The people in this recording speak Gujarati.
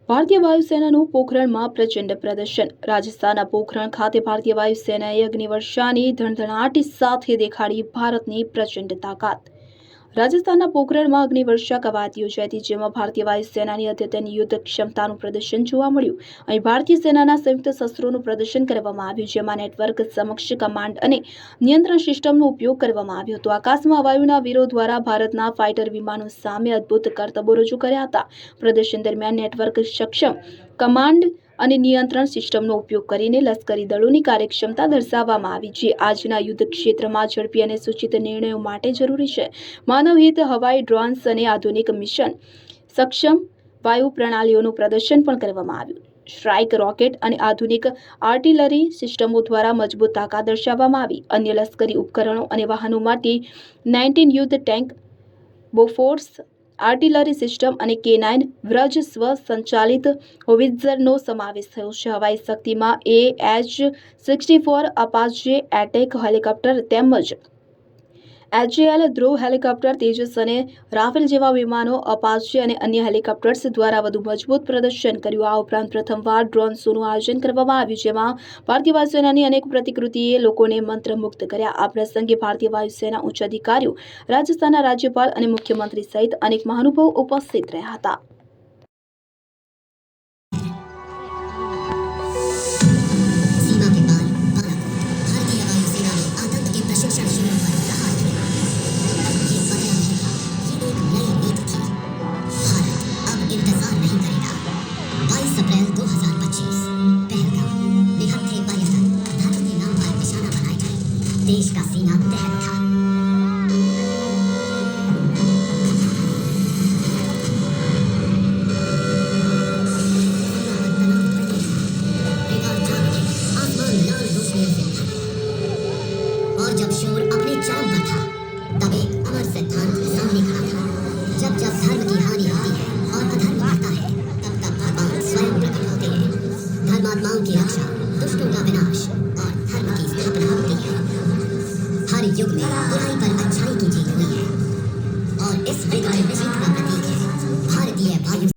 ભારતીય વાયુસેનાનું પોખરણમાં પ્રચંડ પ્રદર્શન। રાજસ્થાનના પોખરણ ખાતે ભારતીય વાયુસેનાએ અગ્નિવર્ષાની ધણધણાટ સાથે દેખાડી ભારતની પ્રચંડ તાકાત। રાજસ્થાનના પોખરણમાં અગ્નિવર્ષા કવાયત યોજાઈ હતી, જેમાં ભારતીય વાયુસેનાની અદ્યતન યુદ્ધ ક્ષમતાનું પ્રદર્શન જોવા મળ્યું। અહીં ભારતીય સેનાના સંયુક્ત શસ્ત્રોનું પ્રદર્શન કરવામાં આવ્યું, જેમાં નેટવર્ક સક્ષમ કમાન્ડ અને નિયંત્રણ સિસ્ટમનો ઉપયોગ કરવામાં આવ્યો હતો। આકાશમાં વાયુના વીરો દ્વારા ભારતના ફાઇટર વિમાનો સામે અદ્ભુત કરતબો રજૂ કર્યા હતા। પ્રદર્શન દરમિયાન નેટવર્ક સક્ષમ કમાન્ડ અને નિયંત્રણ સિસ્ટમનો ઉપયોગ કરીને લશ્કરી દળોની કાર્યક્ષમતા દર્શાવવામાં આવી, જે આજના યુદ્ધ ક્ષેત્રમાં ઝડપી અને સૂચિત નિર્ણયો માટે જરૂરી છે। માનવહિત હવાઈ ડ્રોન્સ અને આધુનિક મિશન સક્ષમ વાયુ પ્રણાલીઓનું પ્રદર્શન પણ કરવામાં આવ્યું। સ્ટ્રાઇક રોકેટ અને આધુનિક આર્ટિલરી સિસ્ટમો દ્વારા મજબૂત તાકાત દર્શાવવામાં આવી। અન્ય લશ્કરી ઉપકરણો અને વાહનોમાં T-19 યુદ્ધ ટેન્ક, બોફોર્સ આર્ટિલરી સિસ્ટમ અને K9 વ્રજ સ્વસંચાલિત હોવિત્ઝરનો સમાવેશ થયો છે। હવાઈ શક્તિમાં AH-64 અપાચે એટેક હેલિકોપ્ટર તેમજ HAL ધ્રુવ હેલિકોપ્ટર, તેજસ અને રાફેલ જેવા વિમાનો અપાચે અને અન્ય હેલિકોપ્ટર્સ દ્વારા વધુ મજબૂત પ્રદર્શન કર્યું। આ ઉપરાંત પ્રથમવાર ડ્રોન શોનું આયોજન કરવામાં આવ્યું, જેમાં ભારતીય વાયુસેનાની અનેક પ્રતિકૃતિએ લોકોને મંત્રમુગ્ધ કર્યા। આ પ્રસંગે ભારતીય વાયુસેના ઉચ્ચ અધિકારીઓ, રાજસ્થાનના રાજ્યપાલ અને મુખ્યમંત્રી સહિત અનેક મહાનુભાવો ઉપસ્થિત રહ્યા હતા। देश का सीना तहत था। आसमान लाल रोशनी से था और जब शोर अपने चांद पर था, तब एक अमर सिद्धांत सामने खड़ा था। जब जब धर्म की हानि होती है और अधर्म बढ़ता है, तब तब भगवान स्वयं प्रकट होते हैं। धर्मात्माओं की रक्षा, दुष्टों का विनाश और धर्म की स्थापना होती है। हर युग में बुराई पर अच्छा